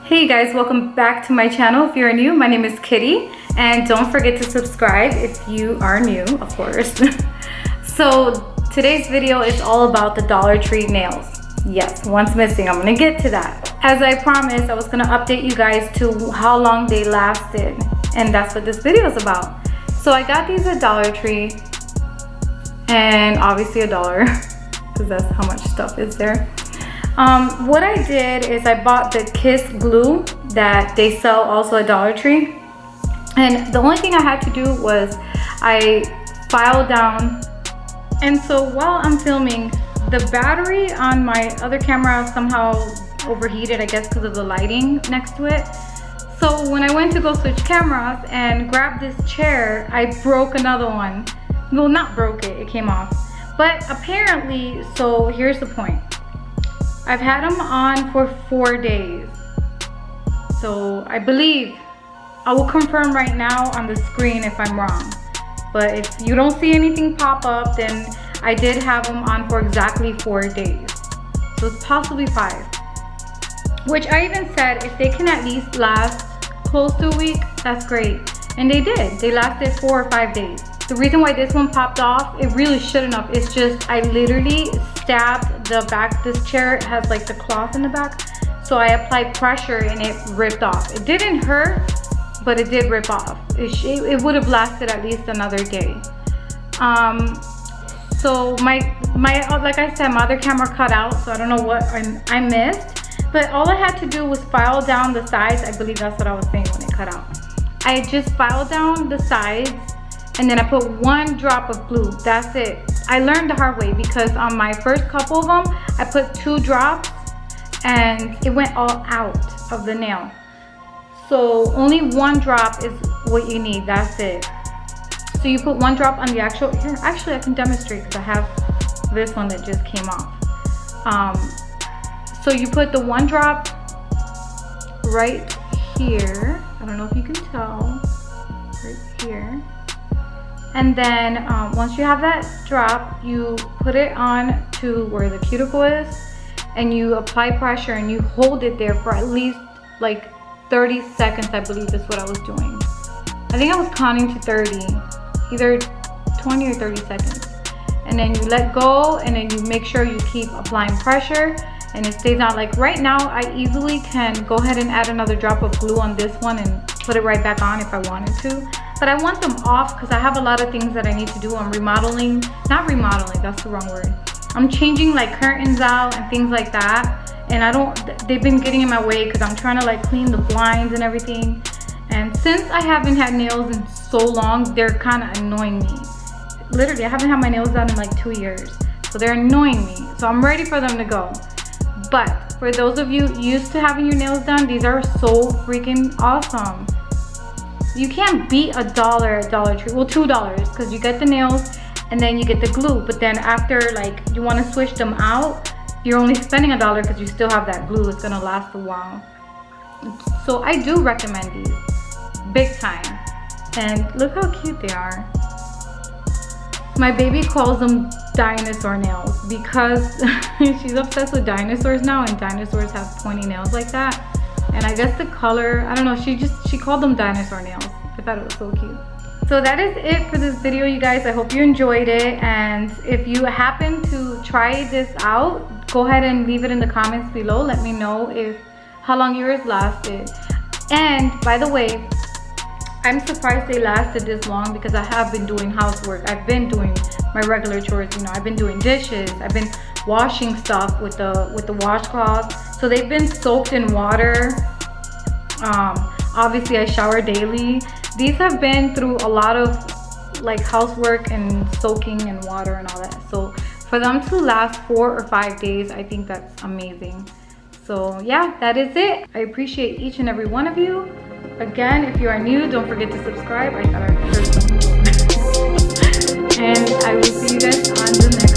Hey guys, welcome back to my channel. If you're new, my name is Kitty, and don't forget to subscribe if you are new, of course. So today's video is all about the Dollar Tree nails. Yes, one's missing. I'm gonna get to that. As I promised, I was gonna update you guys to how long they lasted, and that's what this video is about. So I got these at Dollar Tree, and obviously $1 because that's how much stuff is there. What I did is I bought the Kiss glue that they sell also at Dollar Tree, and the only thing I had to do was I filed down. And so while I'm filming, the battery on my other camera somehow overheated, I guess because of the lighting next to it. So when I went to go switch cameras and grab this chair, I broke another one. Well, not broke it, it came off. But apparently, so here's the point. I've had them on for 4 days. So I believe, I will confirm right now on the screen if I'm wrong. But if you don't see anything pop up, then I did have them on for exactly 4 days. So it's possibly 5. Which I even said, if they can at least last close to a week, that's great. And they did. They lasted 4 or 5 days. The reason why this one popped off, it really shouldn't have. It's just, I literally stabbed the back. This chair has like the cloth in the back. So I applied pressure and it ripped off. It didn't hurt, but it did rip off. It would have lasted at least another day. So my like I said, my other camera cut out, so I don't know what I missed. But all I had to do was file down the sides. I believe that's what I was saying when it cut out. I just filed down the sides, and then I put 1 drop of glue. That's it. I learned the hard way because on my first couple of them, I put 2 drops and it went all out of the nail. So only 1 drop is what you need. That's it. So you put 1 drop on the actual, here, actually I can demonstrate because I have this one that just came off. So you put the 1 drop right here. I don't know if you can tell, right here. And then once you have that drop, you put it on to where the cuticle is, and you apply pressure and you hold it there for at least like 30 seconds, I believe is what I was doing. I think I was counting to 30, either 20 or 30 seconds. And then you let go, and then you make sure you keep applying pressure and it stays on. Like right now, I easily can go ahead and add another drop of glue on this one and put it right back on if I wanted to. But I want them off because I have a lot of things that I need to do. I'm remodeling, not remodeling, that's the wrong word. I'm changing like curtains out and things like that. And they've been getting in my way because I'm trying to like clean the blinds and everything. And since I haven't had nails in so long, they're kind of annoying me. Literally, I haven't had my nails done in like 2 years. So they're annoying me. So I'm ready for them to go. But for those of you used to having your nails done, these are so freaking awesome. You can't beat $1 at Dollar Tree. Well, $2 because you get the nails and then you get the glue. But then after, like, you want to switch them out, you're only spending $1 because you still have that glue. It's gonna last a while. So I do recommend these, big time. And look how cute they are. My baby calls them dinosaur nails because she's obsessed with dinosaurs now, and dinosaurs have pointy nails like that. And I guess the color, I don't know, she called them dinosaur nails. I thought it was so cute. So that is it for this video, you guys. I hope you enjoyed it. And if you happen to try this out, go ahead and leave it in the comments below. Let me know how long yours lasted. And by the way, I'm surprised they lasted this long because I have been doing housework. I've been doing my regular chores, you know. I've been doing dishes. I've been washing stuff with the washcloth. So they've been soaked in water. Obviously I shower daily. These have been through a lot of like housework and soaking in water and all that. So for them to last 4 or 5 days, I think that's amazing. So yeah, that is it. I appreciate each and every one of you. Again, if you are new, don't forget to subscribe. I thought I heard something. And I will see you guys on the next